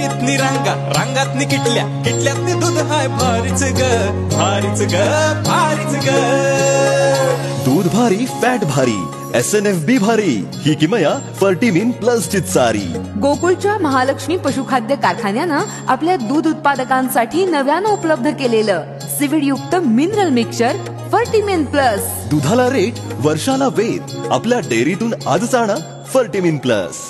गाईतनी रांगा रांगातनी किटल्या किटल्यातनी दूध हाय भारीच ग भारीच ग भारीच ग. दूध भारी फॅट भारी SNFB भारी ही किमया फर्टिमिन प्लस ची सारी. गोकुळच्या महालक्ष्मी पशुखाद्य कारखान्यानं आपल्या दूध उत्पादकांसाठी नव्यानं उपलब्ध केलेलं सीवीड युक्त मिनरल मिक्सचर फर्टिमिन प्लस. दुधाला रेट वर्षाला वेद आपल्या डेअरीतून आजच आणा फर्टिमिन प्लस.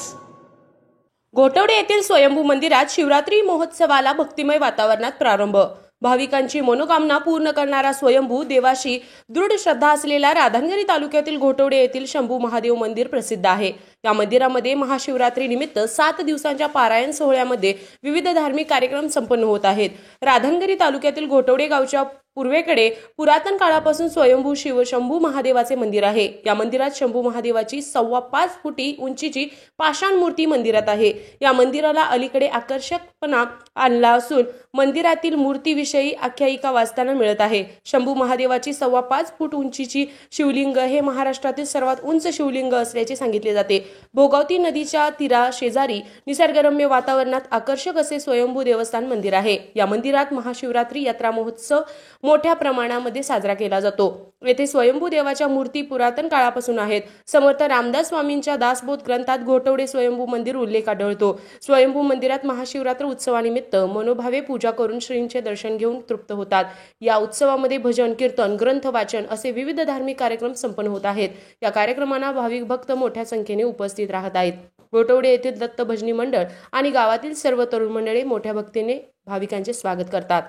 घोटवडे येथील स्वयंभू मंदिरात शिवरात्री महोत्सवाला भक्तिमय वातावरणात प्रारंभ. भाविकांची मनोकामना पूर्ण करणारा स्वयंभू देवाशी दृढ श्रद्धा असलेला राधानगरी तालुक्यातील घोटवडे येथील शंभू महादेव मंदिर प्रसिद्ध आहे. या मंदिरामध्ये महाशिवरात्री निमित्त 7 दिवसांच्या पारायण सोहळ्यामध्ये विविध धार्मिक कार्यक्रम संपन्न होत आहेत. राधानगरी तालुक्यातील घोटवडे गावच्या पूर्वेकडे पुरातन काळापासून स्वयंभू शंभू महादेवाचे मंदिर आहे. या मंदिरात शंभू महादेवाची 5.25 फुटी उंचीची पाषाण मूर्ती मंदिरात आहे. या मंदिराला अलीकडे आकर्षकपणा आणला असून मंदिरातील मूर्तीविषयी आख्यायिका वाचताना मिळत आहे. शंभू महादेवाची 5.25 फूट उंचीची शिवलिंग हे महाराष्ट्रातील सर्वात उंच शिवलिंग असल्याचे सांगितले जाते. भोगावती नदीच्या तीरा शेजारी निसर्गरम्य वातावरणात आकर्षक असे स्वयंभू देवस्थान मंदिर आहे. या मंदिरात महाशिवरात्री यात्रा महोत्सव मोठ्या प्रमाणामध्ये साजरा केला जातो. येथे स्वयंभू देवाच्या मूर्ती पुरातन काळापासून आहेत. समर्थ रामदास स्वामींच्या दासबोध ग्रंथात घोटवडे स्वयंभू मंदिर उल्लेख आढळतो. स्वयंभू मंदिरात महाशिवरात्र उत्सवानिमित्त मनोभावे पूजा करून श्रींचे दर्शन घेऊन तृप्त होतात. या उत्सवामध्ये भजन कीर्तन ग्रंथ वाचन असे विविध धार्मिक कार्यक्रम संपन्न होत आहेत. या कार्यक्रमांना भाविक भक्त मोठ्या संख्येने उपस्थित राहत आहेत. घोटवडे येथील दत्त भजनी मंडळ आणि गावातील सर्व तरुण मंडळी मोठ्या भक्तीने भाविकांचे स्वागत करतात.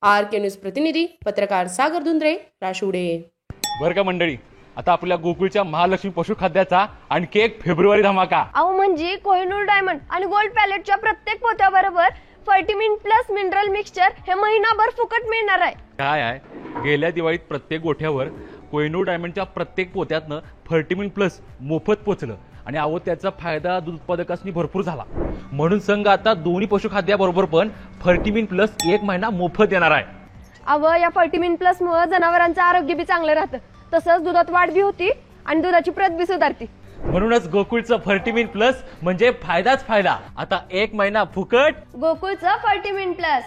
RK न्यूज प्रतिनिधी पत्रकार सागर धुंद्रे राशुडे. बरं का मंडळी, आता आपल्या गोकुळच्या महालक्ष्मी पशुखाद्याचा आणखी एक फेब्रुवारी धमाका. अहो म्हणजे कोहिनूर डायमंड आणि गोल्ड पॅलेटच्या प्रत्येक पोत्याबरोबर फर्टिमिन प्लस मिनरल मिक्सचर हे महिनाभर फुकट मिळणार आहे. काय आहे, गेल्या दिवाळीत प्रत्येक गोठ्यावर कोहिनूर डायमंडच्या प्रत्येक पोत्यातनं फर्टिमिन प्लस मोफत पोचलं आणि अहो त्याचा फायदा दूध उत्पादकांनी भरपूर झाला. म्हणून संघ आता दोन्ही पशुखाद्याबरोबर पण फर्टिमिन प्लस 1 महिना मोफत देणार आहे. अहो या फर्टिमिन प्लस मुळे जनावरांचं आरोग्य बी चांगलं राहतं, तसंच दुधात वाढ बी होती आणि दुधाची प्रत बी सुधारते. म्हणूनच गोकुळचं फर्टिमिन प्लस म्हणजे फायदाच फायदा. आता 1 महिना फुकट गोकुळचं फर्टिमिन प्लस.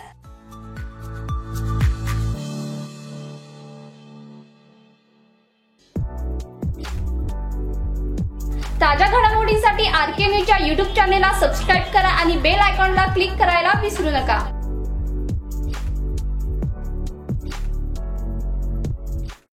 ताज्या घडामोडींसाठी RK न्यूजच्या YouTube चॅनेलला सबस्क्राईब करा आणि बेल आयकॉनला क्लिक करायला विसरू नका.